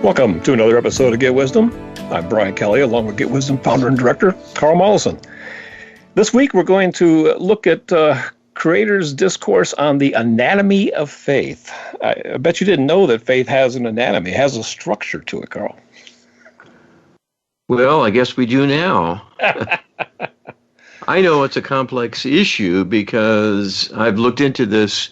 Welcome to another episode of Get Wisdom. I'm Brian Kelly, along with Get Wisdom founder and director, Carl Mollison. This week, we're going to look at Creator's discourse on the anatomy of faith. I bet you didn't know that faith has an anatomy, it has a structure to it, Carl. Well, I guess we do now. I know it's a complex issue because I've looked into this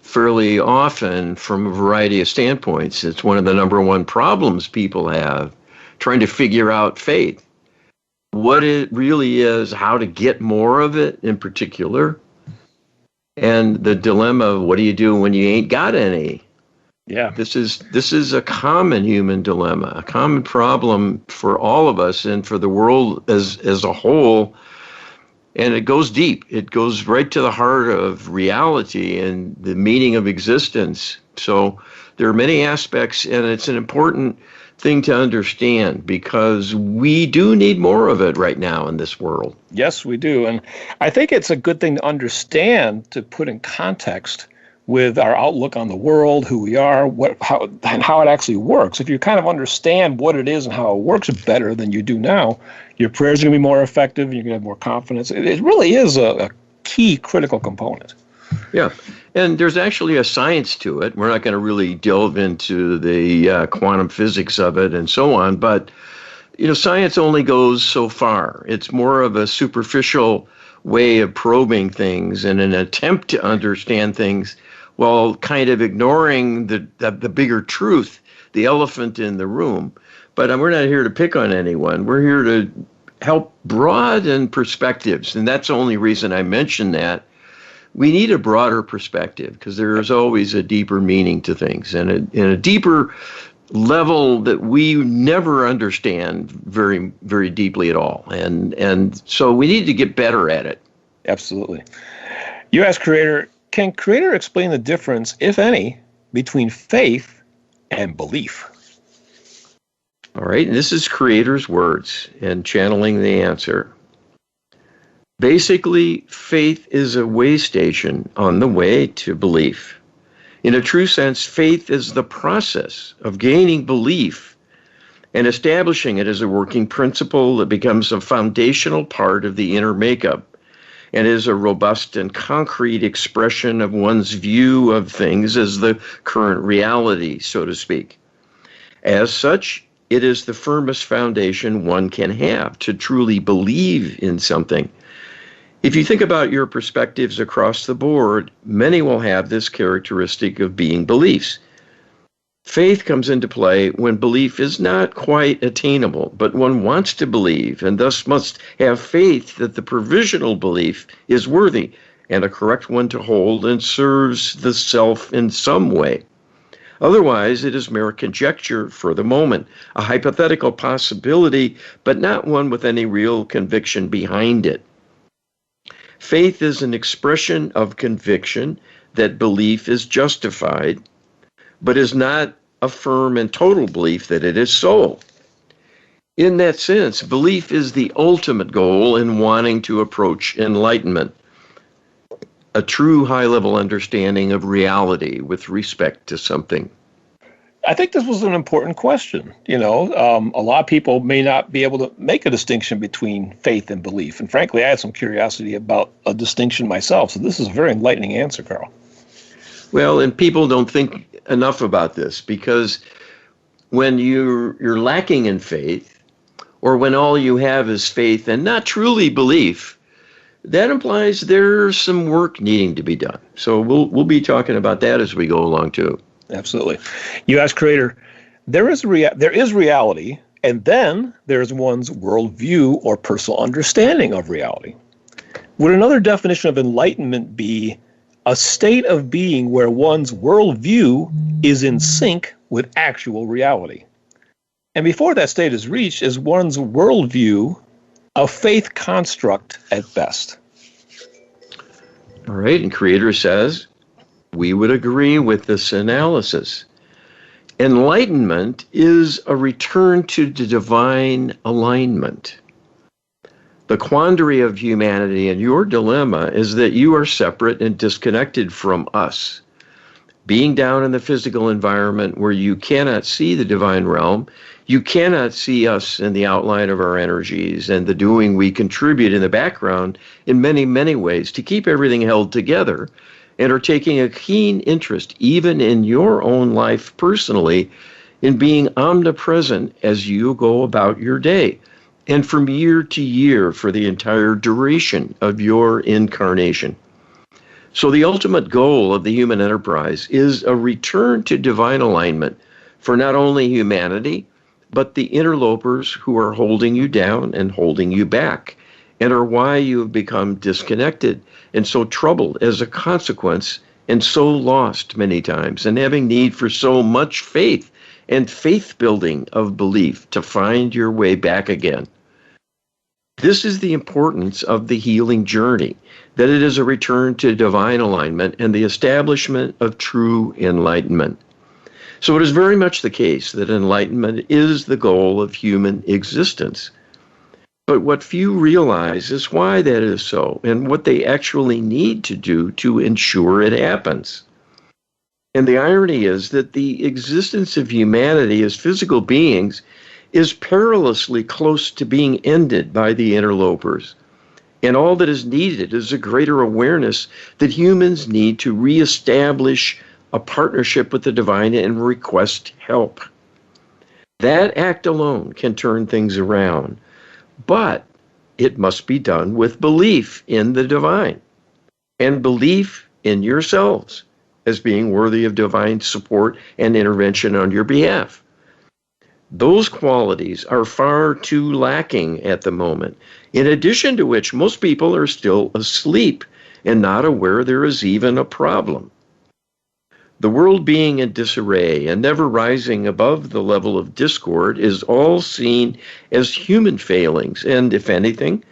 fairly often from a variety of standpoints. It's one of the number one problems people have, trying to figure out faith, what it really is, how to get more of it in particular, and the dilemma of what do you do when you ain't got any? Yeah. This is a common human dilemma, a common problem for all of us and for the world as a whole. And it goes deep. It goes right to the heart of reality and the meaning of existence. So there are many aspects, and it's an important thing to understand because we do need more of it right now in this world. Yes, we do. And I think it's a good thing to understand, to put in context with our outlook on the world, who we are, how it actually works. If you kind of understand what it is and how it works better than you do now, your prayers are going to be more effective and you're going to have more confidence. It really is a key critical component. Yeah, and there's actually a science to it. We're not going to really delve into the quantum physics of it and so on, but science only goes so far. It's more of a superficial way of probing things and an attempt to understand things while kind of ignoring the bigger truth, the elephant in the room. But we're not here to pick on anyone. We're here to help broaden perspectives, and that's the only reason I mention that. We need a broader perspective because there is always a deeper meaning to things and a deeper level that we never understand very, very deeply at all. And so we need to get better at it. Absolutely. You asked Creator, can Creator explain the difference, if any, between faith and belief? All right, and this is Creator's words and channeling the answer. Basically, faith is a way station on the way to belief. In a true sense, faith is the process of gaining belief and establishing it as a working principle that becomes a foundational part of the inner makeup and is a robust and concrete expression of one's view of things as the current reality, so to speak. As such, it is the firmest foundation one can have to truly believe in something. If you think about your perspectives across the board, many will have this characteristic of being beliefs. Faith comes into play when belief is not quite attainable, but one wants to believe and thus must have faith that the provisional belief is worthy and a correct one to hold and serves the self in some way. Otherwise, it is mere conjecture for the moment, a hypothetical possibility, but not one with any real conviction behind it. Faith is an expression of conviction that belief is justified, but is not a firm and total belief that it is so. In that sense, belief is the ultimate goal in wanting to approach enlightenment, a true high-level understanding of reality with respect to something. I think this was an important question. A lot of people may not be able to make a distinction between faith and belief. And frankly, I had some curiosity about a distinction myself. So this is a very enlightening answer, Carl. Well, and people don't think enough about this because when you're lacking in faith, or when all you have is faith and not truly belief, that implies there's some work needing to be done. So we'll be talking about that as we go along too. Absolutely. You asked Creator, there is reality, and then there's one's worldview or personal understanding of reality. Would another definition of enlightenment be a state of being where one's worldview is in sync with actual reality? And before that state is reached, is one's worldview a faith construct at best? All right, and Creator says, we would agree with this analysis. Enlightenment is a return to the divine alignment. The quandary of humanity and your dilemma is that you are separate and disconnected from us. being down in the physical environment where you cannot see the divine realm, you cannot see us in the outline of our energies and the doing we contribute in the background in many, many ways to keep everything held together, and are taking a keen interest, even in your own life personally, in being omnipresent as you go about your day and from year to year for the entire duration of your incarnation. So the ultimate goal of the human enterprise is a return to divine alignment for not only humanity, but the interlopers who are holding you down and holding you back, and are why you have become disconnected and so troubled as a consequence, and so lost many times, and having need for so much faith and faith building of belief to find your way back again. This is the importance of the healing journey, that it is a return to divine alignment and the establishment of true enlightenment. So it is very much the case that enlightenment is the goal of human existence. But what few realize is why that is so, and what they actually need to do to ensure it happens. And the irony is that the existence of humanity as physical beings is perilously close to being ended by the interlopers. And all that is needed is a greater awareness that humans need to reestablish a partnership with the divine and request help. That act alone can turn things around, but it must be done with belief in the divine and belief in yourselves as being worthy of divine support and intervention on your behalf. Those qualities are far too lacking at the moment, in addition to which most people are still asleep and not aware there is even a problem. The world being in disarray and never rising above the level of discord is all seen as human failings, and, if anything,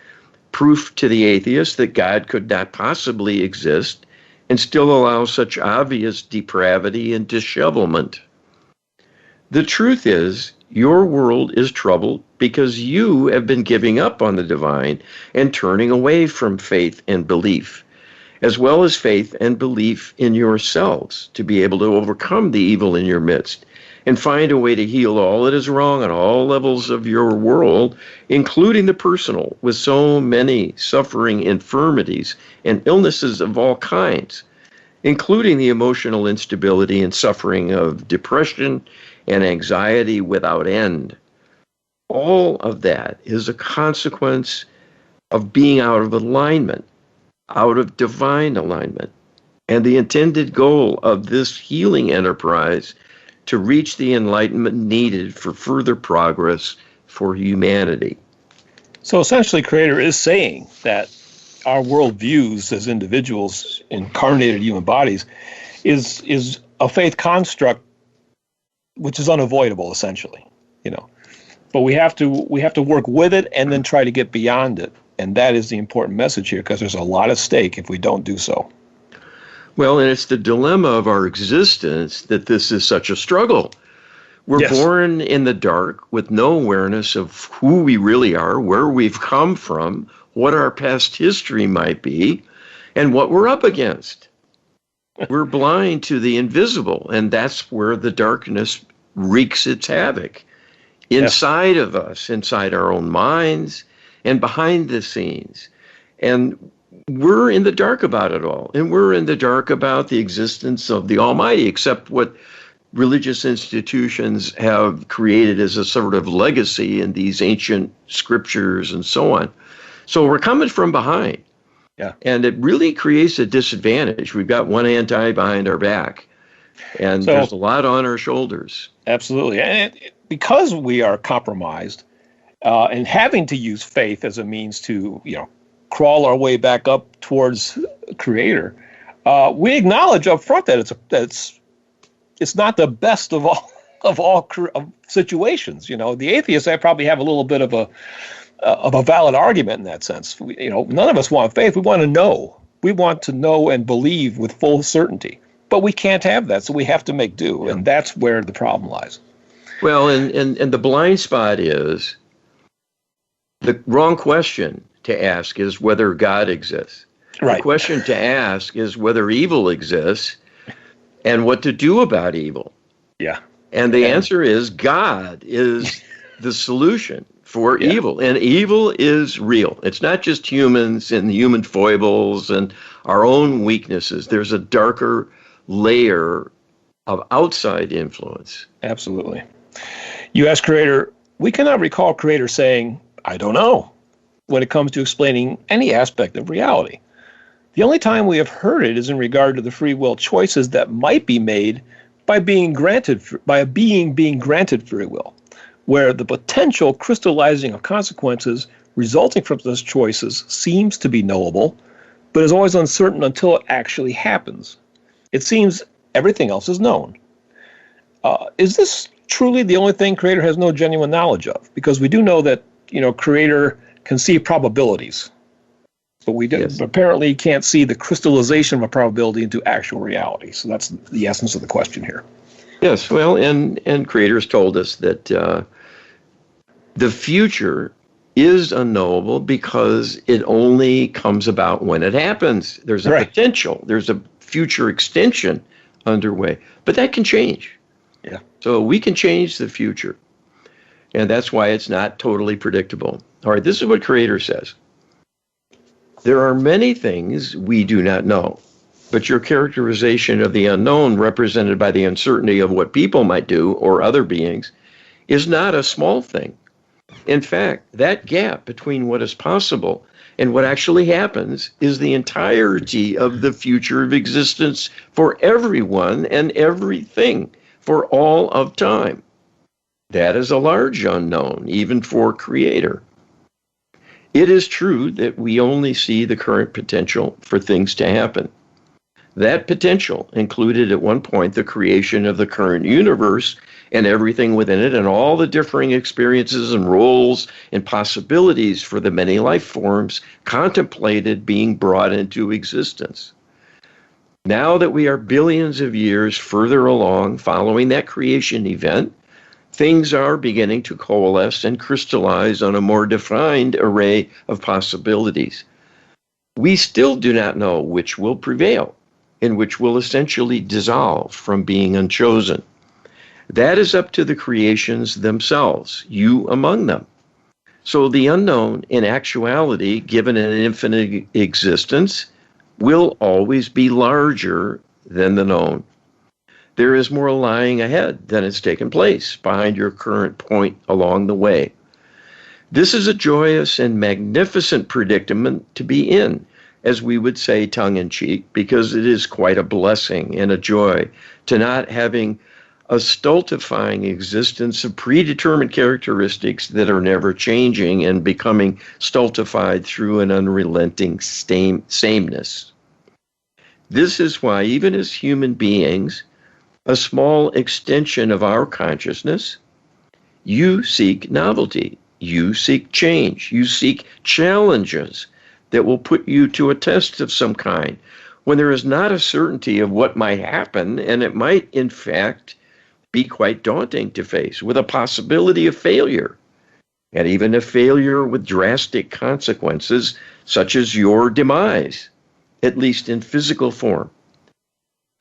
proof to the atheist that God could not possibly exist and still allow such obvious depravity and dishevelment. The truth is, your world is troubled because you have been giving up on the divine and turning away from faith and belief, as well as faith and belief in yourselves to be able to overcome the evil in your midst and find a way to heal all that is wrong on all levels of your world, including the personal, with so many suffering infirmities and illnesses of all kinds, including the emotional instability and suffering of depression and anxiety without end. All of that is a consequence of being out of alignment, out of divine alignment, and the intended goal of this healing enterprise to reach the enlightenment needed for further progress for humanity. So essentially, Creator is saying that our worldviews as individuals, incarnated human bodies, is a faith construct which is unavoidable, essentially, But we have to work with it and then try to get beyond it. And that is the important message here, because there's a lot at stake if we don't do so. Well, and it's the dilemma of our existence that this is such a struggle. We're born in the dark with no awareness of who we really are, where we've come from, what our past history might be, and what we're up against. We're blind to the invisible, and that's where the darkness wreaks its havoc. Inside of us, inside our own minds, and behind the scenes. And we're in the dark about it all. And we're in the dark about the existence of the Almighty, except what religious institutions have created as a sort of legacy in these ancient scriptures and so on. So we're coming from behind. Yeah. And it really creates a disadvantage. We've got one hand tied behind our back, and there's a lot on our shoulders. Absolutely. And because we are compromised and having to use faith as a means to, crawl our way back up towards Creator, we acknowledge up front that it's not the best of all situations. The atheists probably have a little bit of a valid argument in that sense. None of us want faith. We want to know. We want to know and believe with full certainty. But we can't have that, so we have to make do, and that's where the problem lies. Well, and the blind spot is the wrong question to ask is whether God exists. Right. The question to ask is whether evil exists, and what to do about evil. Yeah. And the answer is God is the solution for evil. And evil is real. It's not just humans and human foibles and our own weaknesses. There's a darker layer of outside influence. Absolutely. You ask Creator, we cannot recall Creator saying, I don't know, when it comes to explaining any aspect of reality. The only time we have heard it is in regard to the free will choices that might be made by being granted being granted free will, where the potential crystallizing of consequences resulting from those choices seems to be knowable, but is always uncertain until it actually happens. It seems everything else is known. Is this truly the only thing Creator has no genuine knowledge of? Because we do know that, Creator can see probabilities, but we apparently can't see the crystallization of a probability into actual reality. So that's the essence of the question here. Yes, well, and Creator's told us that the future is unknowable because it only comes about when it happens. There's a potential. There's a future extension underway, but that can change. Yeah. So we can change the future, and that's why it's not totally predictable. All right, this is what Creator says. There are many things we do not know, but your characterization of the unknown, represented by the uncertainty of what people might do or other beings, is not a small thing. In fact, that gap between what is possible and what actually happens is the entirety of the future of existence for everyone and everything for all of time. That is a large unknown, even for Creator. It is true that we only see the current potential for things to happen. That potential included at one point the creation of the current universe and everything within it and all the differing experiences and roles and possibilities for the many life forms contemplated being brought into existence. Now that we are billions of years further along following that creation event, things are beginning to coalesce and crystallize on a more defined array of possibilities. We still do not know which will prevail and which will essentially dissolve from being unchosen. That is up to the creations themselves, you among them. So the unknown, in actuality, given an infinite existence, will always be larger than the known. There is more lying ahead than has taken place behind your current point along the way. This is a joyous and magnificent predicament to be in, as we would say tongue-in-cheek, because it is quite a blessing and a joy to not having a stultifying existence of predetermined characteristics that are never changing and becoming stultified through an unrelenting sameness. This is why, even as human beings, a small extension of our consciousness, you seek novelty, you seek change, you seek challenges that will put you to a test of some kind when there is not a certainty of what might happen, and it might, in fact, be quite daunting to face, with a possibility of failure, and even a failure with drastic consequences, such as your demise, at least in physical form.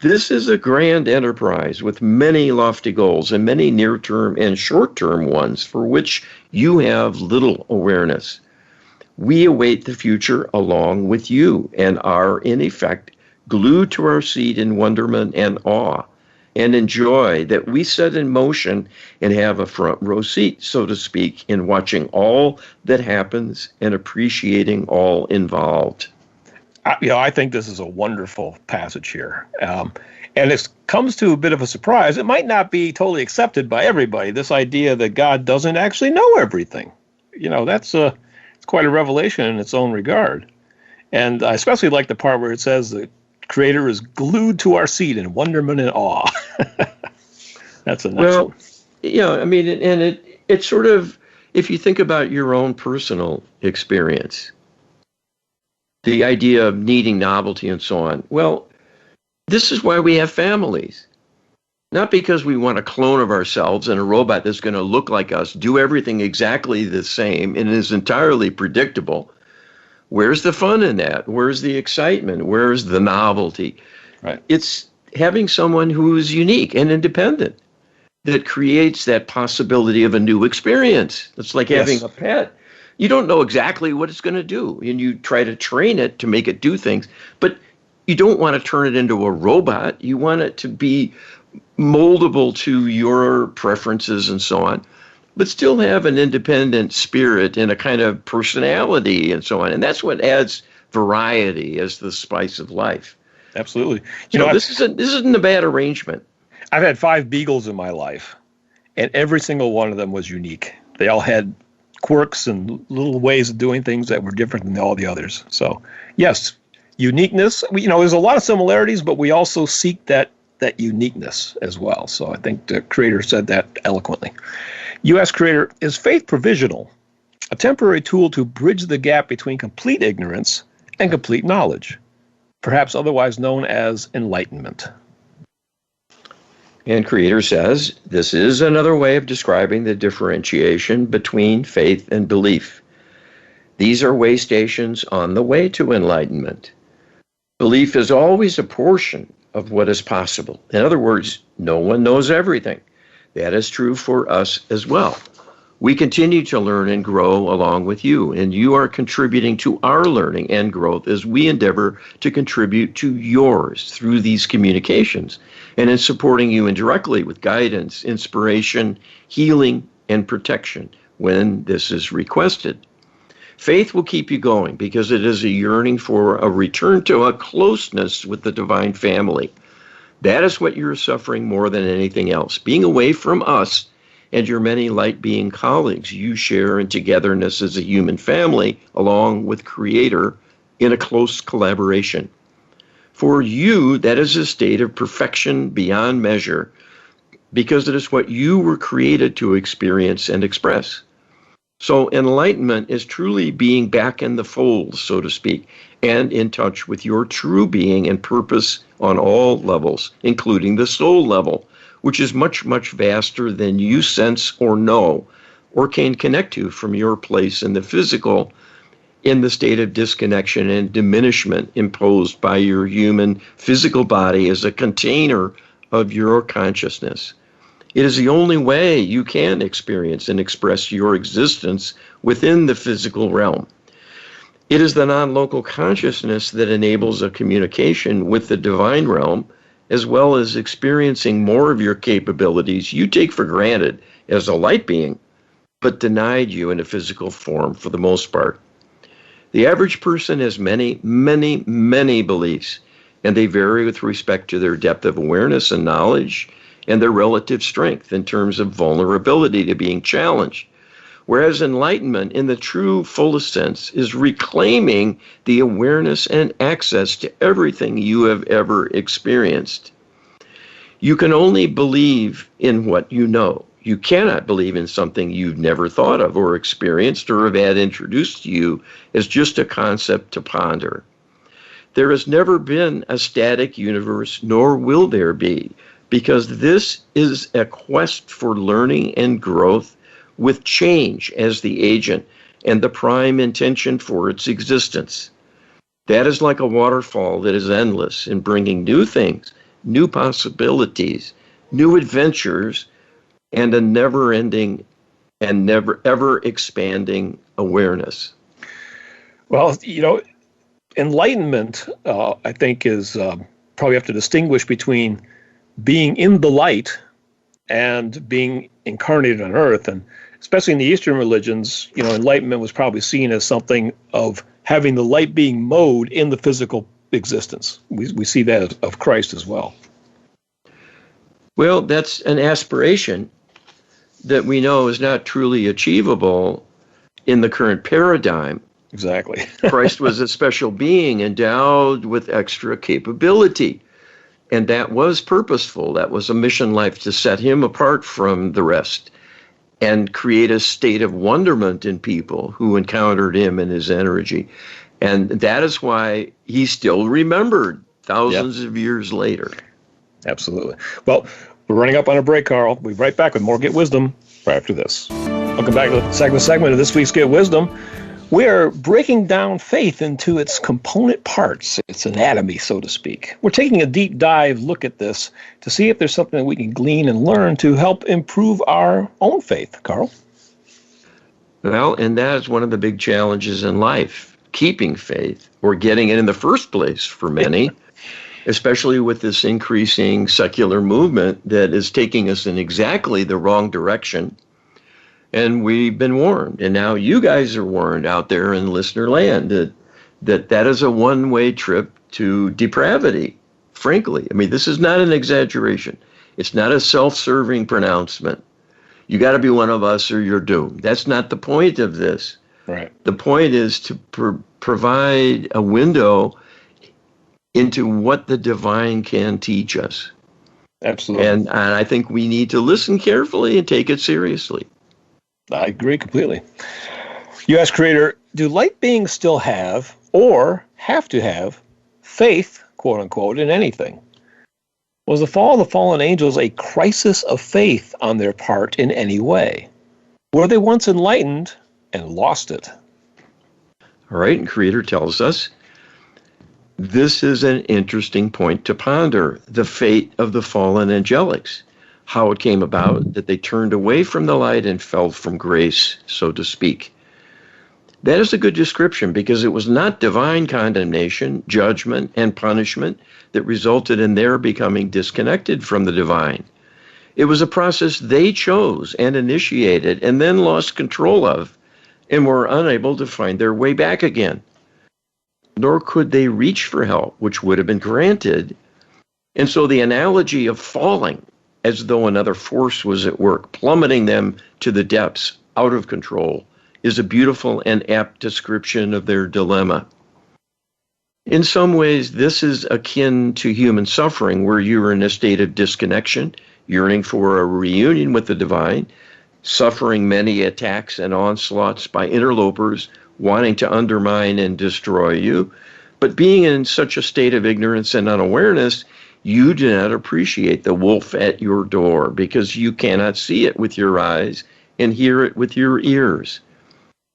This is a grand enterprise with many lofty goals and many near-term and short-term ones for which you have little awareness. We await the future along with you and are, in effect, glued to our seat in wonderment and awe and enjoy that we set in motion and have a front row seat, so to speak, in watching all that happens and appreciating all involved. I think this is a wonderful passage here. And it comes to a bit of a surprise. It might not be totally accepted by everybody, this idea that God doesn't actually know everything. It's quite a revelation in its own regard. And I especially like the part where it says the Creator is glued to our seat in wonderment and awe. That's a nice one. And it's sort of, if you think about your own personal experience, the idea of needing novelty and so on. Well, this is why we have families. Not because we want a clone of ourselves and a robot that's going to look like us, do everything exactly the same, and is entirely predictable. Where's the fun in that? Where's the excitement? Where's the novelty? Right. It's having someone who is unique and independent that creates that possibility of a new experience. It's like having a pet. You don't know exactly what it's going to do, and you try to train it to make it do things, but you don't want to turn it into a robot. You want it to be moldable to your preferences and so on, but still have an independent spirit and a kind of personality and so on. And that's what adds variety as the spice of life. Absolutely. This isn't a bad arrangement. I've had 5 beagles in my life, and every single one of them was unique. They all had quirks and little ways of doing things that were different than all the others. So, yes, uniqueness. There's a lot of similarities, but we also seek that uniqueness as well. So I think the Creator said that eloquently. You ask Creator, is faith provisional, a temporary tool to bridge the gap between complete ignorance and complete knowledge, perhaps otherwise known as enlightenment? And Creator says, this is another way of describing the differentiation between faith and belief. These are way stations on the way to enlightenment. Belief is always a portion of what is possible. In other words, no one knows everything. That is true for us as well. We continue to learn and grow along with you, and you are contributing to our learning and growth as we endeavor to contribute to yours through these communications and in supporting you indirectly with guidance, inspiration, healing, and protection when this is requested. Faith will keep you going because it is a yearning for a return to a closeness with the divine family. That is what you're suffering more than anything else. Being away from us and your many light-being colleagues you share in togetherness as a human family, along with Creator, in a close collaboration. For you, that is a state of perfection beyond measure, because it is what you were created to experience and express. So enlightenment is truly being back in the fold, so to speak, and in touch with your true being and purpose on all levels, including the soul level, which is much, much vaster than you sense or know or can connect to from your place in the physical, in the state of disconnection and diminishment imposed by your human physical body as a container of your consciousness. It is the only way you can experience and express your existence within the physical realm. It is the non-local consciousness that enables a communication with the divine realm, as well as experiencing more of your capabilities you take for granted as a light being, but denied you in a physical form for the most part. The average person has many, many, many beliefs, and they vary with respect to their depth of awareness and knowledge and their relative strength in terms of vulnerability to being challenged. Whereas enlightenment, in the true fullest sense, is reclaiming the awareness and access to everything you have ever experienced. You can only believe in what you know. You cannot believe in something you've never thought of or experienced or have had introduced to you as just a concept to ponder. There has never been a static universe, nor will there be, because this is a quest for learning and growth with change as the agent and the prime intention for its existence. That is like a waterfall that is endless in bringing new things, new possibilities, new adventures, and a never-ending and never ever expanding awareness. Well, enlightenment, I think, is probably have to distinguish between being in the light and being incarnated on earth. And especially in the Eastern religions, enlightenment was probably seen as something of having the light being mode in the physical existence. We see that of Christ as well. Well, that's an aspiration that we know is not truly achievable in the current paradigm. Exactly. Christ was a special being endowed with extra capability. And that was purposeful. That was a mission life to set him apart from the rest and create a state of wonderment in people who encountered him and his energy. And that is why he's still remembered thousands of years later. Absolutely. Well, we're running up on a break, Carl. We'll be right back with more Get Wisdom right after this. Welcome back to the second segment of this week's Get Wisdom. We are breaking down faith into its component parts, its anatomy, so to speak. We're taking a deep dive look at this to see if there's something that we can glean and learn to help improve our own faith, Carl. Well, and that is one of the big challenges in life, keeping faith or getting it in the first place for many, especially with this increasing secular movement that is taking us in exactly the wrong direction. And we've been warned, and now you guys are warned out there in listener land that is a one-way trip to depravity, frankly. I mean, this is not an exaggeration. It's not a self-serving pronouncement. You got to be one of us or you're doomed. That's not the point of this. Right. The point is to provide a window into what the divine can teach us. Absolutely. And I think we need to listen carefully and take it seriously. I agree completely. You ask, Creator, do light beings still have, or have to have, faith, quote unquote, in anything? Was the fall of the fallen angels a crisis of faith on their part in any way? Were they once enlightened and lost it? All right, and Creator tells us, this is an interesting point to ponder, the fate of the fallen angelics, how it came about that they turned away from the light and fell from grace, so to speak. That is a good description because it was not divine condemnation, judgment, and punishment that resulted in their becoming disconnected from the divine. It was a process they chose and initiated and then lost control of and were unable to find their way back again. Nor could they reach for help, which would have been granted. And so the analogy of falling as though another force was at work, plummeting them to the depths, out of control, is a beautiful and apt description of their dilemma. In some ways, this is akin to human suffering, where you are in a state of disconnection, yearning for a reunion with the divine, suffering many attacks and onslaughts by interlopers wanting to undermine and destroy you. But being in such a state of ignorance and unawareness, you do not appreciate the wolf at your door because you cannot see it with your eyes and hear it with your ears.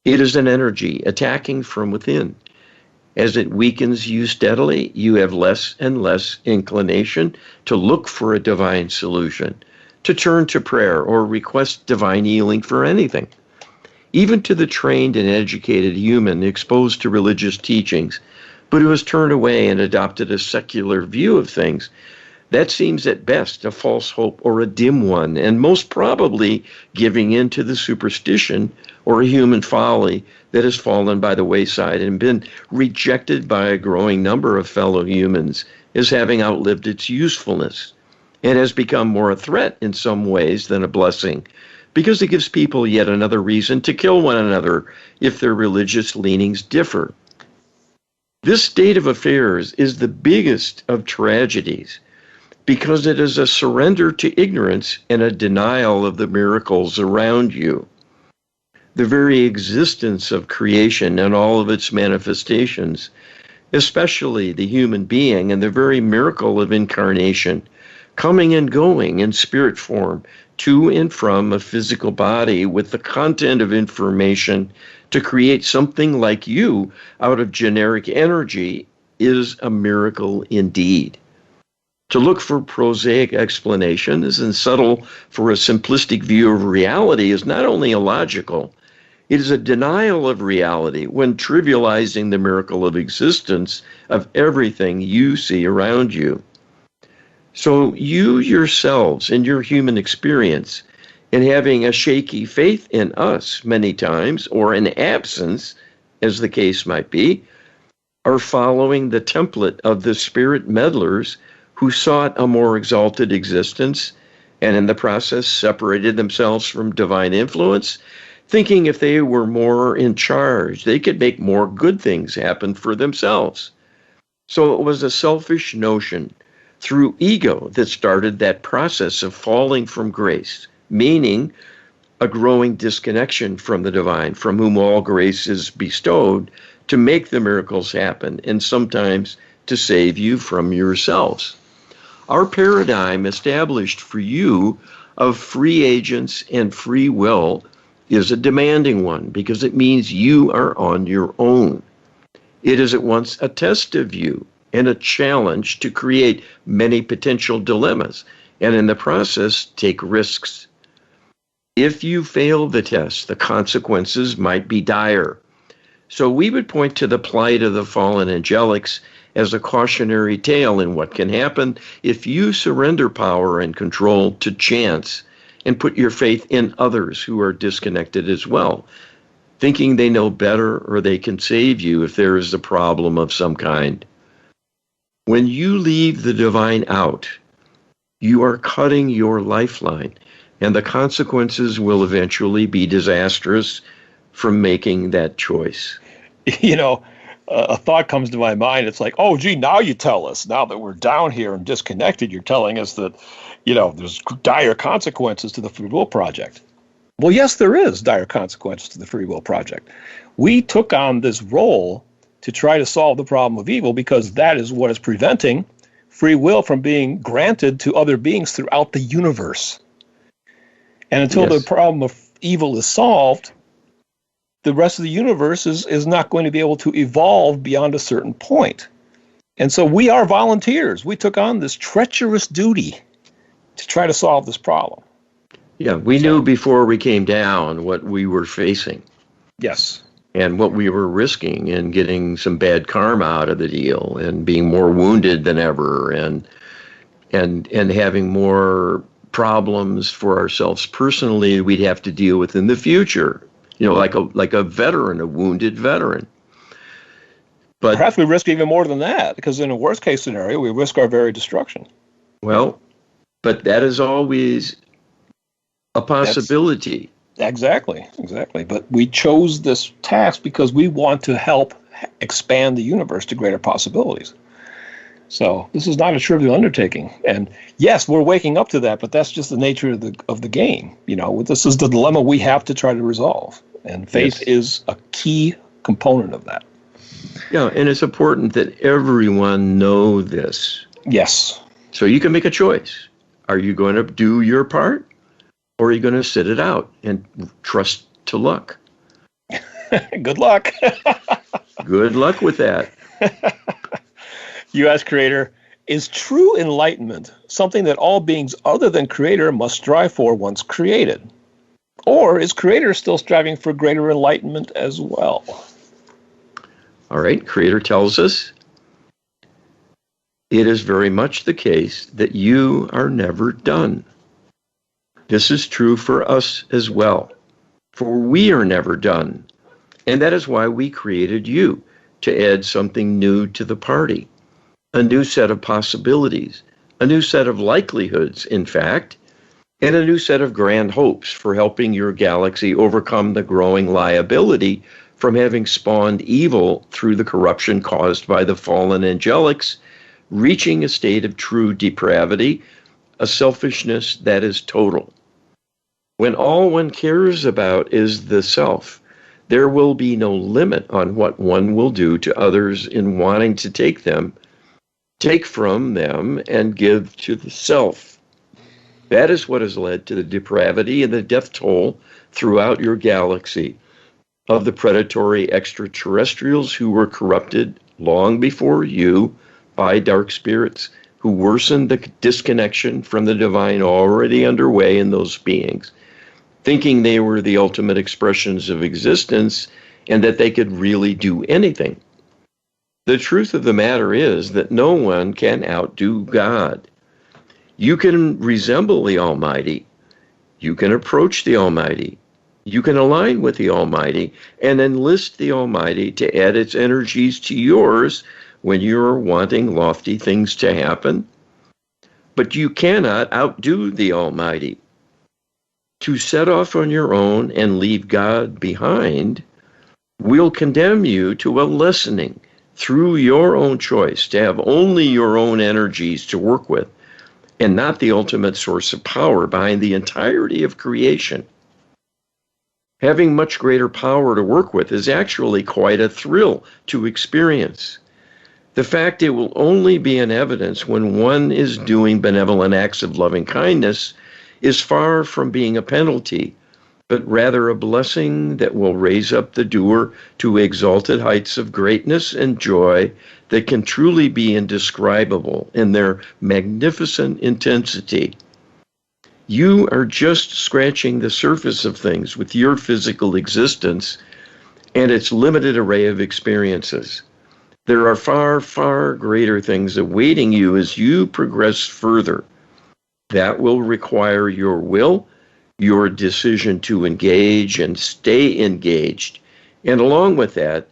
It is an energy attacking from within. As it weakens you steadily, you have less and less inclination to look for a divine solution, to turn to prayer or request divine healing for anything. Even to the trained and educated human exposed to religious teachings, but who has turned away and adopted a secular view of things, that seems at best a false hope or a dim one, and most probably giving in to the superstition or a human folly that has fallen by the wayside and been rejected by a growing number of fellow humans as having outlived its usefulness, and has become more a threat in some ways than a blessing, because it gives people yet another reason to kill one another if their religious leanings differ. This state of affairs is the biggest of tragedies because it is a surrender to ignorance and a denial of the miracles around you. The very existence of creation and all of its manifestations, especially the human being and the very miracle of incarnation, coming and going in spirit form to and from a physical body with the content of information to create something like you out of generic energy is a miracle indeed. To look for prosaic explanations and settle for a simplistic view of reality is not only illogical, it is a denial of reality when trivializing the miracle of existence of everything you see around you. So you yourselves in your human experience, in having a shaky faith in us many times, or an absence, as the case might be, are following the template of the spirit meddlers who sought a more exalted existence and in the process separated themselves from divine influence, thinking if they were more in charge, they could make more good things happen for themselves. So it was a selfish notion through ego that started that process of falling from grace, meaning a growing disconnection from the divine, from whom all grace is bestowed to make the miracles happen, and sometimes to save you from yourselves. Our paradigm established for you of free agents and free will is a demanding one because it means you are on your own. It is at once a test of you and a challenge to create many potential dilemmas, and in the process, take risks. If you fail the test, the consequences might be dire. So we would point to the plight of the fallen angelics as a cautionary tale in what can happen if you surrender power and control to chance and put your faith in others who are disconnected as well, thinking they know better or they can save you if there is a problem of some kind. When you leave the divine out, you are cutting your lifeline, and the consequences will eventually be disastrous from making that choice. You know, a thought comes to my mind. It's like, oh, gee, now you tell us, now that we're down here and disconnected, you're telling us that, there's dire consequences to the Free Will Project. Well, yes, there is dire consequences to the Free Will Project. We took on this role to try to solve the problem of evil because that is what is preventing free will from being granted to other beings throughout the universe. And until the problem of evil is solved, the rest of the universe is not going to be able to evolve beyond a certain point. And so we are volunteers. We took on this treacherous duty to try to solve this problem. Yeah, we knew before we came down what we were facing. Yes. And what we were risking and getting some bad karma out of the deal and being more wounded than ever and having more problems for ourselves personally we'd have to deal with in the future. Like a veteran, a wounded veteran. But perhaps we risk even more than that, because in a worst case scenario, we risk our very destruction. Well, but that is always a possibility. Exactly. But we chose this task because we want to help expand the universe to greater possibilities. So this is not a trivial undertaking. And yes, we're waking up to that, but that's just the nature of the game. This is the dilemma we have to try to resolve. And faith is a key component of that. Yeah, and it's important that everyone know this. Yes. So you can make a choice. Are you going to do your part, or are you going to sit it out and trust to luck? Good luck. Good luck with that. You ask Creator, is true enlightenment something that all beings other than Creator must strive for once created? Or is Creator still striving for greater enlightenment as well? All right, Creator tells us it is very much the case that you are never done. This is true for us as well, for we are never done. And that is why we created you, to add something new to the party, a new set of possibilities, a new set of likelihoods, in fact, and a new set of grand hopes for helping your galaxy overcome the growing liability from having spawned evil through the corruption caused by the fallen angelics, reaching a state of true depravity, a selfishness that is total. When all one cares about is the self, there will be no limit on what one will do to others in wanting to take from them, and give to the self. That is what has led to the depravity and the death toll throughout your galaxy of the predatory extraterrestrials who were corrupted long before you by dark spirits who worsened the disconnection from the divine already underway in those beings, thinking they were the ultimate expressions of existence and that they could really do anything. The truth of the matter is that no one can outdo God. You can resemble the Almighty. You can approach the Almighty. You can align with the Almighty and enlist the Almighty to add its energies to yours when you're wanting lofty things to happen. But you cannot outdo the Almighty. To set off on your own and leave God behind will condemn you to a lessening through your own choice, to have only your own energies to work with, and not the ultimate source of power behind the entirety of creation. Having much greater power to work with is actually quite a thrill to experience. The fact it will only be an evidence when one is doing benevolent acts of loving kindness is far from being a penalty, but rather a blessing that will raise up the doer to exalted heights of greatness and joy that can truly be indescribable in their magnificent intensity. You are just scratching the surface of things with your physical existence and its limited array of experiences. There are far, far greater things awaiting you as you progress further. That will require your will, your decision to engage and stay engaged, and along with that,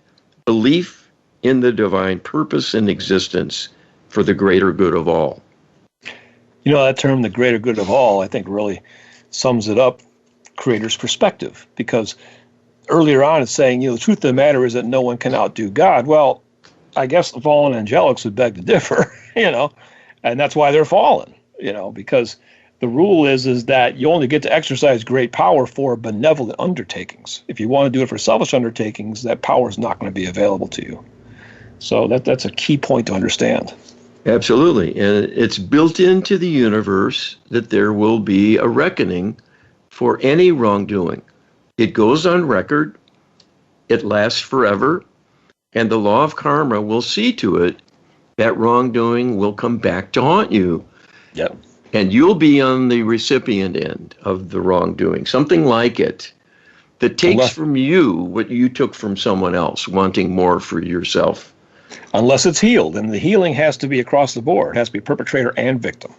belief in the divine purpose and existence for the greater good of all. You know, that term, the greater good of all, I think really sums it up, Creator's perspective, because earlier on it's saying, the truth of the matter is that no one can outdo God. Well, I guess the fallen angelics would beg to differ, and that's why they're fallen, because the rule is that you only get to exercise great power for benevolent undertakings. If you want to do it for selfish undertakings, that power is not going to be available to you. So that's a key point to understand. Absolutely. And it's built into the universe that there will be a reckoning for any wrongdoing. It goes on record, it lasts forever, and the law of karma will see to it that wrongdoing will come back to haunt you. Yep. And you'll be on the recipient end of the wrongdoing, something like it, that takes from you what you took from someone else, wanting more for yourself. Unless it's healed, and the healing has to be across the board. It has to be perpetrator and victim.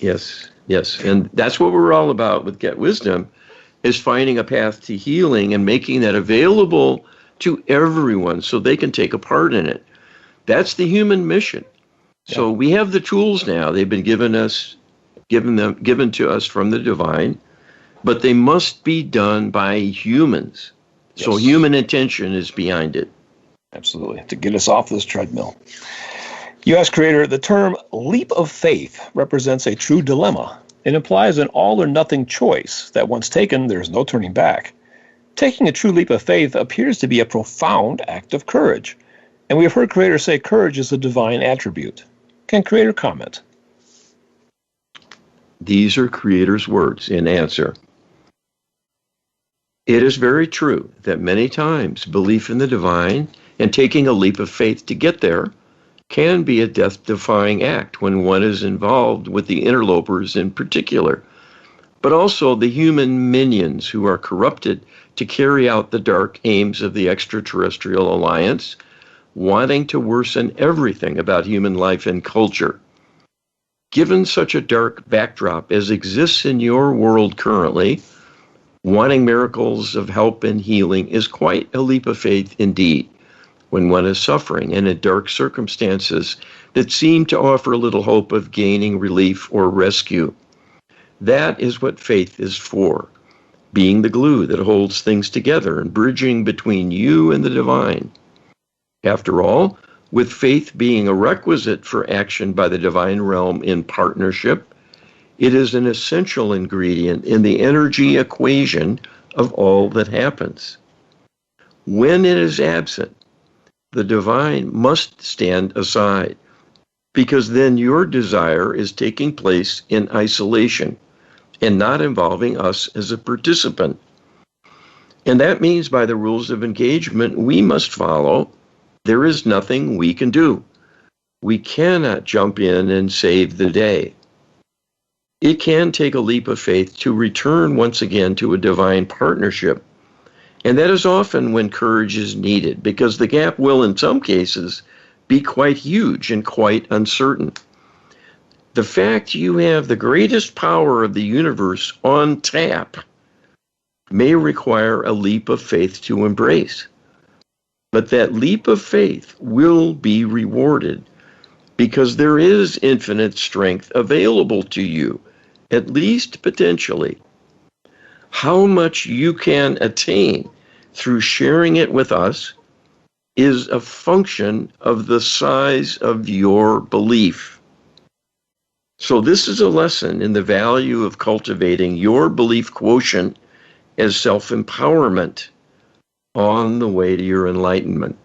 Yes. And that's what we're all about with Get Wisdom, is finding a path to healing and making that available to everyone so they can take a part in it. That's the human mission. Yeah. So we have the tools now. They've been given to us from the divine, but they must be done by humans. Yes. So human intention is behind it. Absolutely, to get us off this treadmill. U.S. Creator, the term leap of faith represents a true dilemma. It implies an all or nothing choice that once taken, there's no turning back. Taking a true leap of faith appears to be a profound act of courage. And we have heard Creator say courage is a divine attribute. Can Creator comment? These are Creator's words in answer. It is very true that many times belief in the divine and taking a leap of faith to get there can be a death-defying act when one is involved with the interlopers in particular, but also the human minions who are corrupted to carry out the dark aims of the extraterrestrial alliance, wanting to worsen everything about human life and culture. Given such a dark backdrop as exists in your world currently, wanting miracles of help and healing is quite a leap of faith indeed, when one is suffering and in dark circumstances that seem to offer little hope of gaining relief or rescue. That is what faith is for, being the glue that holds things together and bridging between you and the divine. After all, with faith being a requisite for action by the divine realm in partnership, it is an essential ingredient in the energy equation of all that happens. When it is absent, the divine must stand aside, because then your desire is taking place in isolation and not involving us as a participant. And that means by the rules of engagement we must follow, there is nothing we can do. We cannot jump in and save the day. It can take a leap of faith to return once again to a divine partnership. And that is often when courage is needed, because the gap will, in some cases, be quite huge and quite uncertain. The fact you have the greatest power of the universe on tap may require a leap of faith to embrace. But that leap of faith will be rewarded, because there is infinite strength available to you, at least potentially. How much you can attain through sharing it with us is a function of the size of your belief. So this is a lesson in the value of cultivating your belief quotient as self-empowerment on the way to your enlightenment.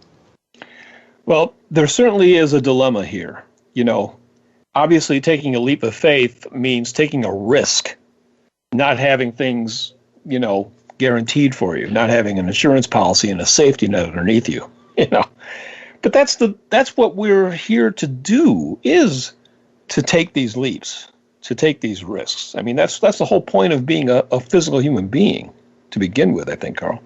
Well, there certainly is a dilemma here. Obviously taking a leap of faith means taking a risk, not having things, get guaranteed for you, not having an insurance policy and a safety net underneath you, you know. But that's what we're here to do, is to take these leaps, to take these risks. I mean, that's the whole point of being a physical human being to begin with, I think, Carl.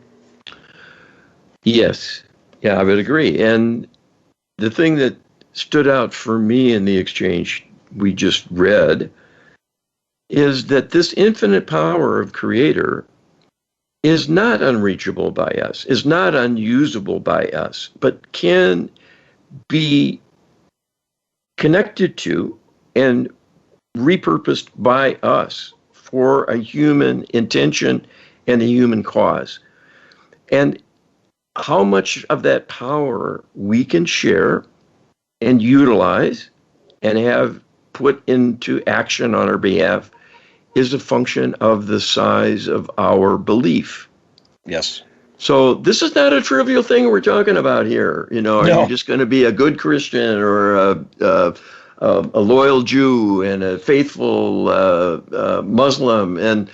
Yes. Yeah, I would agree. And the thing that stood out for me in the exchange we just read is that this infinite power of Creator is not unreachable by us, is not unusable by us, but can be connected to and repurposed by us for a human intention and a human cause. And how much of that power we can share and utilize and have put into action on our behalf is a function of the size of our belief. Yes. So this is not a trivial thing we're talking about here. You know, are No. you just going to be a good Christian or a loyal Jew and a faithful Muslim and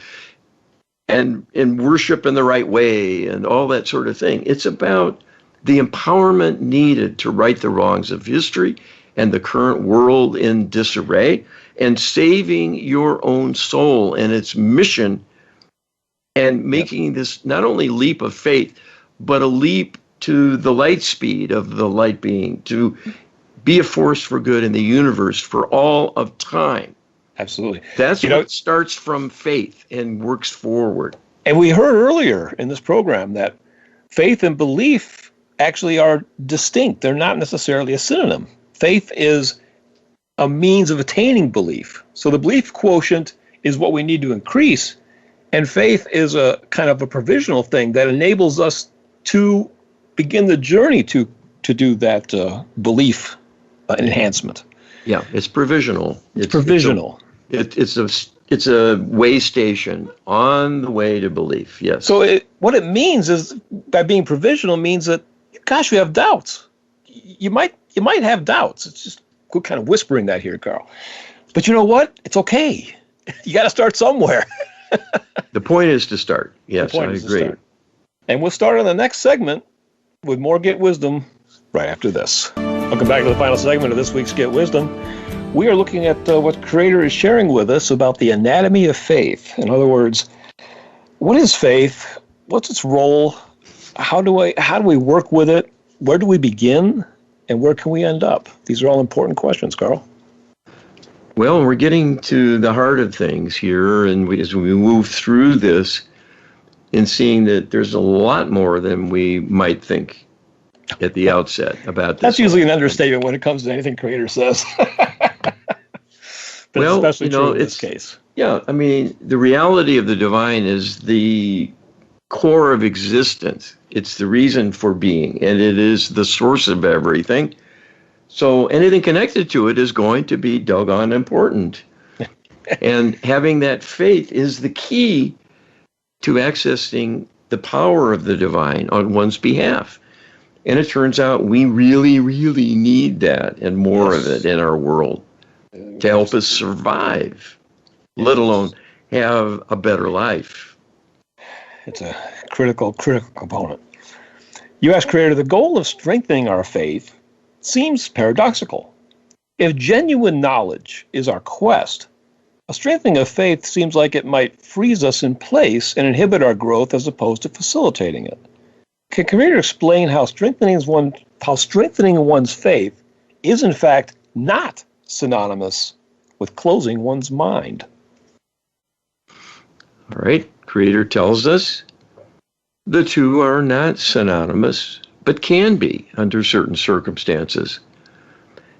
worship in the right way and all that sort of thing? It's about the empowerment needed to right the wrongs of history and the current world in disarray, and saving your own soul and its mission, and making this not only leap of faith, but a leap to the light speed of the light being, to be a force for good in the universe for all of time. Absolutely. That's what starts from faith and works forward. And we heard earlier in this program that faith and belief actually are distinct. They're not necessarily a synonym. Faith is a means of attaining belief. So the belief quotient is what we need to increase, and faith is a kind of a provisional thing that enables us to begin the journey to do that belief enhancement. Yeah, it's provisional. It's provisional. It's a way station on the way to belief. Yes. So what it means is, by being provisional, means that, gosh, we have doubts. You might have doubts. It's just good kind of whispering that here, Carl. But you know what? It's okay. You got to start somewhere. The point is to start. Yes, I agree. And we'll start on the next segment with more Get Wisdom right after this. Welcome back to the final segment of this week's Get Wisdom. We are looking at what Creator is sharing with us about the anatomy of faith. In other words, what is faith? What's its role? How do we work with it? Where do we begin? And where can we end up? These are all important questions, Carl. Well, we're getting to the heart of things here, and as we move through this and seeing that there's a lot more than we might think at the outset about this. That's usually an understatement when it comes to anything Creator says. But well, especially true in this case. Yeah, I mean, the reality of the divine is the core of existence. It's the reason for being, and it is the source of everything. So anything connected to it is going to be doggone important. And having that faith is the key to accessing the power of the divine on one's behalf. And it turns out we really, really need that and more of it in our world to help us survive, let alone have a better life. It's a critical component. You ask Creator, the goal of strengthening our faith seems paradoxical. If genuine knowledge is our quest, a strengthening of faith seems like it might freeze us in place and inhibit our growth as opposed to facilitating it. Can Creator explain how strengthening one's faith is in fact not synonymous with closing one's mind? All right, Creator tells us the two are not synonymous, but can be under certain circumstances.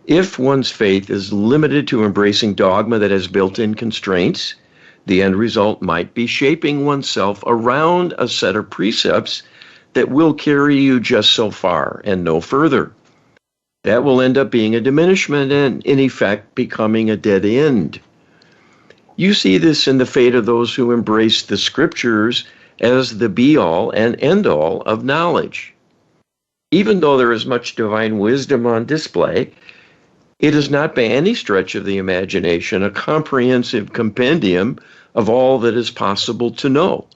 If one's faith is limited to embracing dogma that has built-in constraints, the end result might be shaping oneself around a set of precepts that will carry you just so far and no further. That will end up being a diminishment and, in effect, becoming a dead end. You see this in the fate of those who embrace the scriptures as the be-all and end-all of knowledge. Even though there is much divine wisdom on display, it is not by any stretch of the imagination a comprehensive compendium of all that is possible to know.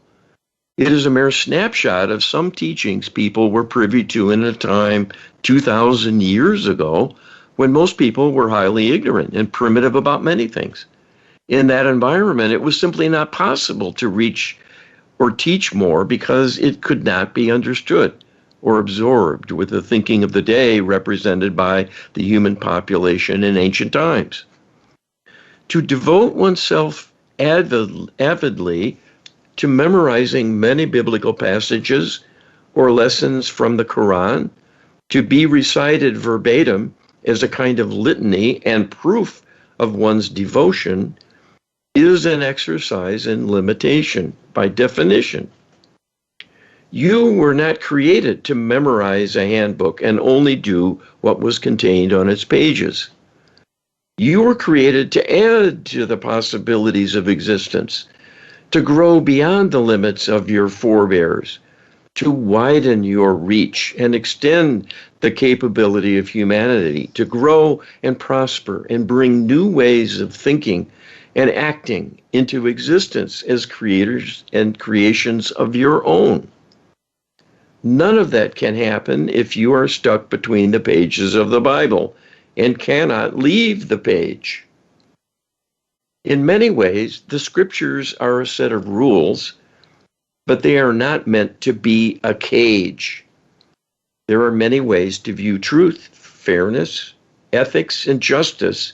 It is a mere snapshot of some teachings people were privy to in a time 2,000 years ago when most people were highly ignorant and primitive about many things. In that environment, it was simply not possible to reach or teach more because it could not be understood or absorbed with the thinking of the day represented by the human population in ancient times. To devote oneself avidly to memorizing many biblical passages or lessons from the Quran, to be recited verbatim as a kind of litany and proof of one's devotion, is an exercise in limitation by definition. You were not created to memorize a handbook and only do what was contained on its pages. You were created to add to the possibilities of existence, to grow beyond the limits of your forebears, to widen your reach and extend the capability of humanity, to grow and prosper and bring new ways of thinking and acting into existence as creators and creations of your own. None of that can happen if you are stuck between the pages of the Bible and cannot leave the page. In many ways, the scriptures are a set of rules, but they are not meant to be a cage. There are many ways to view truth, fairness, ethics, and justice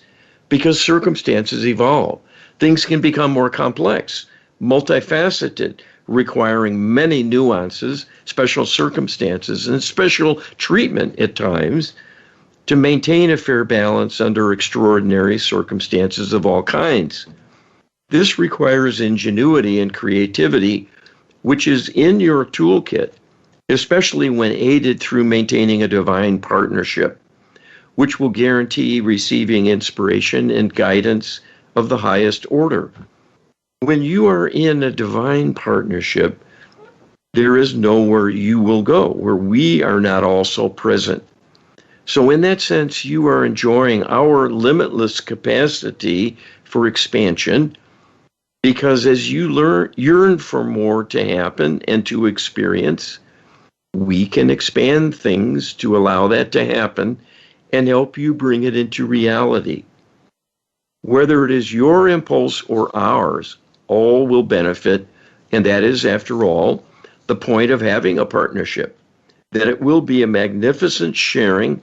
because circumstances evolve. Things can become more complex, multifaceted, requiring many nuances, special circumstances, and special treatment at times to maintain a fair balance under extraordinary circumstances of all kinds. This requires ingenuity and creativity, which is in your toolkit, especially when aided through maintaining a divine partnership, which will guarantee receiving inspiration and guidance of the highest order. When you are in a divine partnership, there is nowhere you will go where we are not also present. So in that sense, you are enjoying our limitless capacity for expansion, because as you yearn for more to happen and to experience, we can expand things to allow that to happen and help you bring it into reality. Whether it is your impulse or ours, all will benefit, and that is, after all, the point of having a partnership, that it will be a magnificent sharing,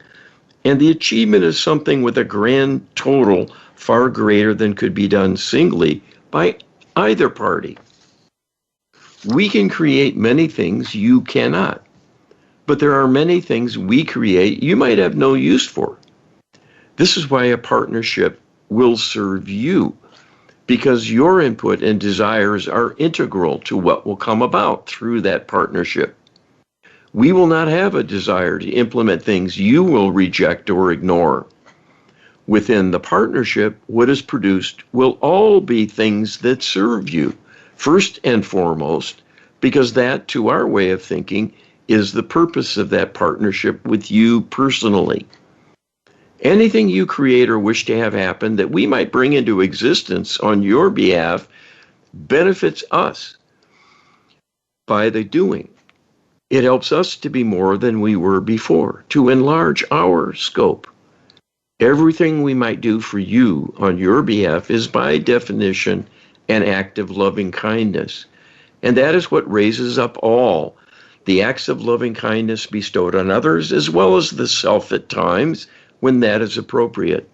and the achievement is something with a grand total far greater than could be done singly by either party. We can create many things you cannot, but there are many things we create you might have no use for. This is why a partnership will serve you, because your input and desires are integral to what will come about through that partnership. We will not have a desire to implement things you will reject or ignore. Within the partnership, what is produced will all be things that serve you, first and foremost, because that, to our way of thinking, is the purpose of that partnership with you personally. Anything you create or wish to have happen that we might bring into existence on your behalf benefits us by the doing. It helps us to be more than we were before, to enlarge our scope. Everything we might do for you on your behalf is by definition an act of loving kindness. And that is what raises up all the acts of loving kindness bestowed on others, as well as the self at times, when that is appropriate.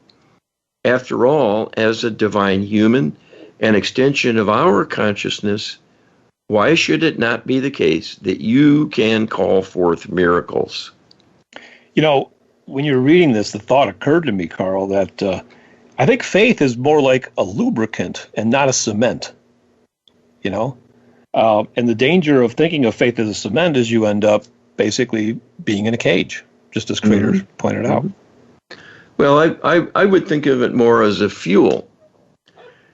After all, as a divine human, an extension of our consciousness, why should it not be the case that you can call forth miracles? You know, when you're reading this, the thought occurred to me, Carl, that I think faith is more like a lubricant and not a cement, you know? And the danger of thinking of faith as a cement is you end up basically being in a cage, just as creators pointed out. Well, I would think of it more as a fuel.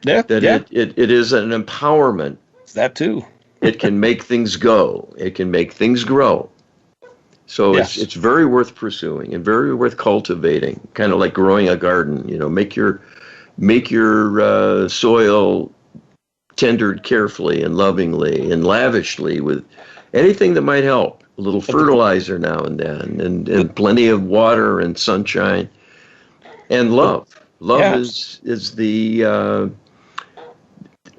Yeah, That it is an empowerment. It's that too. It can make things go. It can make things grow. So Yes. it's very worth pursuing and very worth cultivating. Kind of like growing a garden. You know, make your soil tendered carefully and lovingly and lavishly with anything that might help. A little fertilizer now and then, and plenty of water and sunshine and love. Love Yeah, is the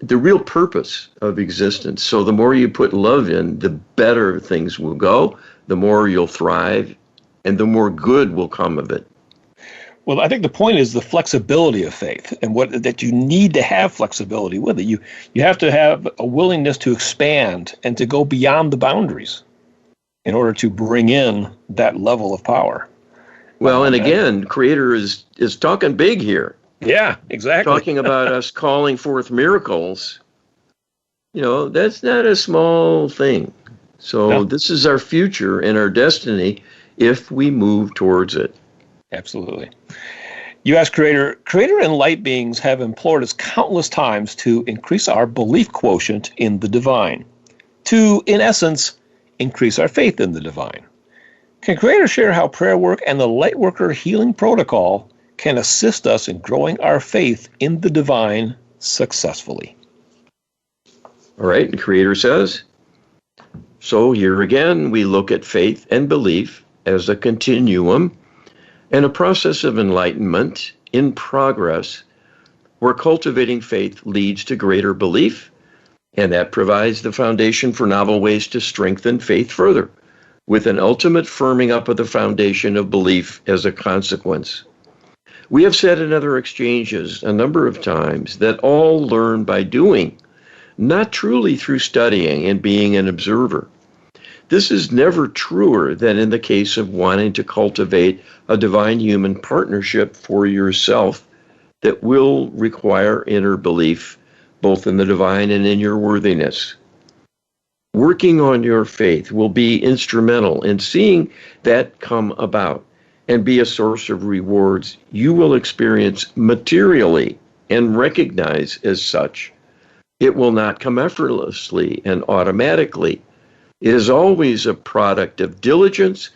real purpose of existence. So the more you put love in, the better things will go, the more you'll thrive, and the more good will come of it. well, I think the point is the flexibility of faith, and what that you need to have flexibility with it. You have to have a willingness to expand and to go beyond the boundaries in order to bring in that level of power. Well, and again, Creator is talking big here. Yeah, exactly. Talking about us calling forth miracles. That's not a small thing. So No, this is our future and our destiny if we move towards it. absolutely. You ask Creator and light beings have implored us countless times to increase our belief quotient in the divine, to, in essence, increase our faith in the divine. Can Creator share how prayer work and the Lightworker healing protocol can assist us in growing our faith in the divine successfully? All right, and Creator says, so here again, we look at faith and belief as a continuum and a process of enlightenment in progress where cultivating faith leads to greater belief, and that provides the foundation for novel ways to strengthen faith further, with an ultimate firming up of the foundation of belief as a consequence. We have said in other exchanges a number of times that all learn by doing, not truly through studying and being an observer. This is never truer than in the case of wanting to cultivate a divine human partnership for yourself that will require inner belief, both in the divine and in your worthiness. Working on your faith will be instrumental in seeing that come about and be a source of rewards you will experience materially and recognize as such. It will not come effortlessly and automatically. It is always a product of diligence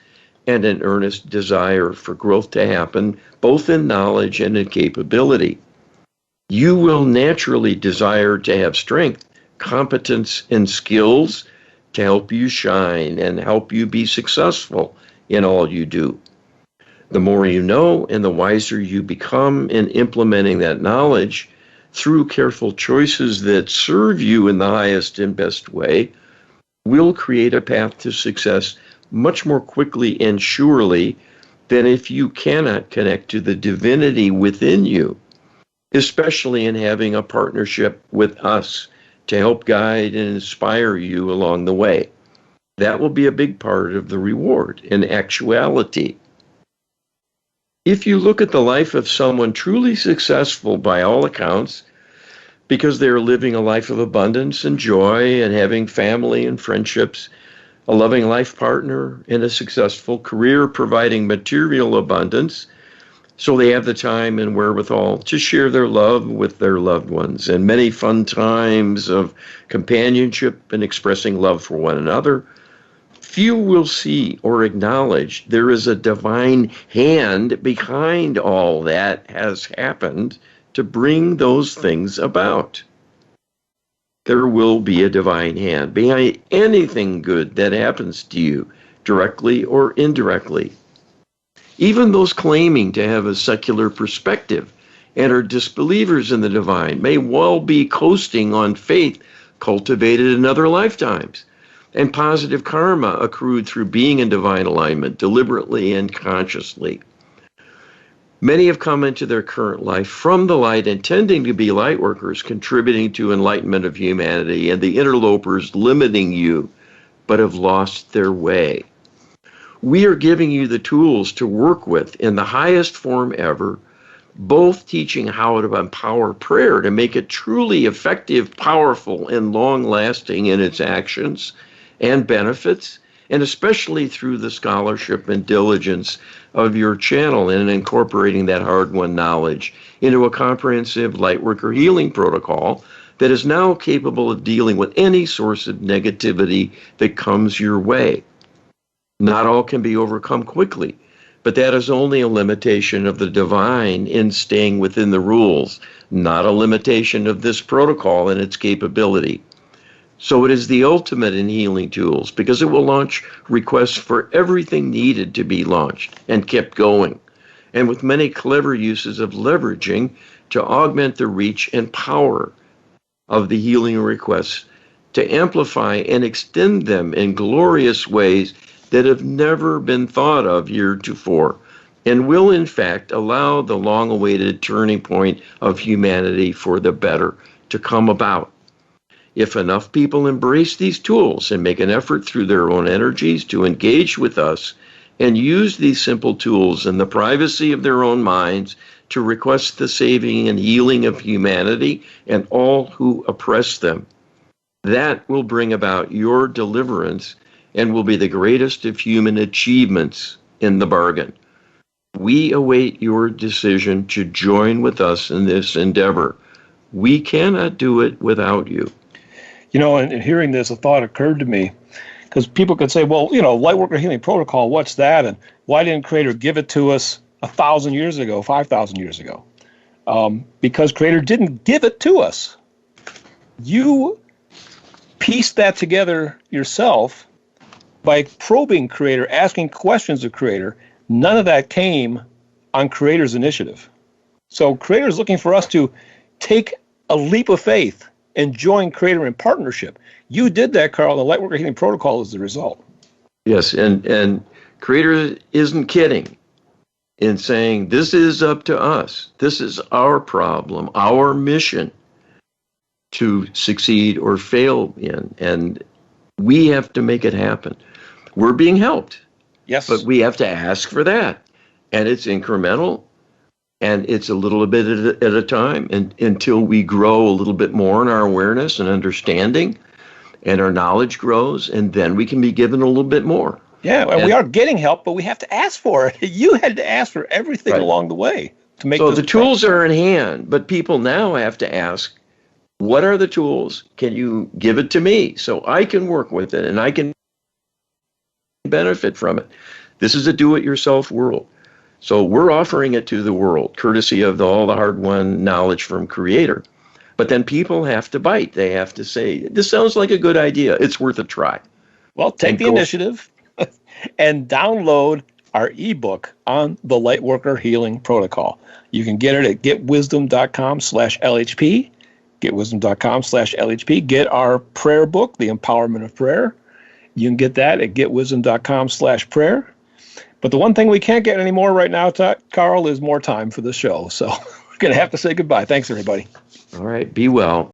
and an earnest desire for growth to happen, both in knowledge and in capability. You will naturally desire to have strength, competence, and skills to help you shine and help you be successful in all you do. The more you know and the wiser you become in implementing that knowledge through careful choices that serve you in the highest and best way, will create a path to success much more quickly and surely than if you cannot connect to the divinity within you, especially in having a partnership with us to help guide and inspire you along the way. That will be a big part of the reward in actuality. If you look at the life of someone truly successful by all accounts, because they are living a life of abundance and joy and having family and friendships, a loving life partner, and a successful career providing material abundance, so they have the time and wherewithal to share their love with their loved ones, and many fun times of companionship and expressing love for one another. Few will see or acknowledge there is a divine hand behind all that has happened to bring those things about. There will be a divine hand behind anything good that happens to you, directly or indirectly. Even those claiming to have a secular perspective and are disbelievers in the divine may well be coasting on faith cultivated in other lifetimes and positive karma accrued through being in divine alignment deliberately and consciously. Many have come into their current life from the light, intending to be light workers, contributing to enlightenment of humanity, and the interlopers limiting you, but have lost their way. We are giving you the tools to work with in the highest form ever, both teaching how to empower prayer to make it truly effective, powerful, and long-lasting in its actions and benefits, and especially through the scholarship and diligence of your channel in incorporating that hard-won knowledge into a comprehensive lightworker healing protocol that is now capable of dealing with any source of negativity that comes your way. Not all can be overcome quickly, But that is only a limitation of the divine in staying within the rules, not a limitation of this protocol and its capability. So it is the ultimate in healing tools because it will launch requests for everything needed to be launched and kept going, and with many clever uses of leveraging to augment the reach and power of the healing requests, to amplify and extend them in glorious ways that have never been thought of heretofore, and will in fact allow the long-awaited turning point of humanity for the better to come about. If enough people embrace these tools and make an effort through their own energies to engage with us and use these simple tools in the privacy of their own minds to request the saving and healing of humanity and all who oppress them, that will bring about your deliverance and will be the greatest of human achievements in the bargain. We await your decision to join with us in this endeavor. We cannot do it without you. You know, and hearing this, a thought occurred to me, because people could say, well, you know, Lightworker Healing Protocol, what's that? And why didn't Creator give it to us 1,000 years ago, 5,000 years ago? Because Creator didn't give it to us. You pieced that together yourself by probing Creator, asking questions of Creator. None of that came on Creator's initiative. So Creator is looking for us to take a leap of faith and join Creator in partnership. You did that, Carl. The Lightworker Healing Protocol is the result. Yes, and Creator isn't kidding in saying this is up to us. This is our problem, our mission to succeed or fail in, and we have to make it happen. We're being helped. Yes. But we have to ask for that. And it's incremental, and it's a little bit at a time until we grow a little bit more in our awareness and understanding, and our knowledge grows, and then we can be given a little bit more. Yeah, and we are getting help, but we have to ask for it. You had to ask for everything along the way to make. So the tools are in hand, but people now have to ask, what are the tools? Can you give it to me so I can work with it and I can benefit from it? This is a do-it-yourself world. So we're offering it to the world, courtesy of all the hard-won knowledge from Creator. But then people have to bite. They have to say, this sounds like a good idea. It's worth a try. Well, take the initiative and download our ebook on the Lightworker Healing Protocol. You can get it at getwisdom.com/LHP, getwisdom.com/LHP. Get our prayer book, The Empowerment of Prayer. You can get that at getwisdom.com/prayer. But the one thing we can't get anymore right now, Carl, is more time for the show. So we're going to have to say goodbye. Thanks, everybody. All right. Be well.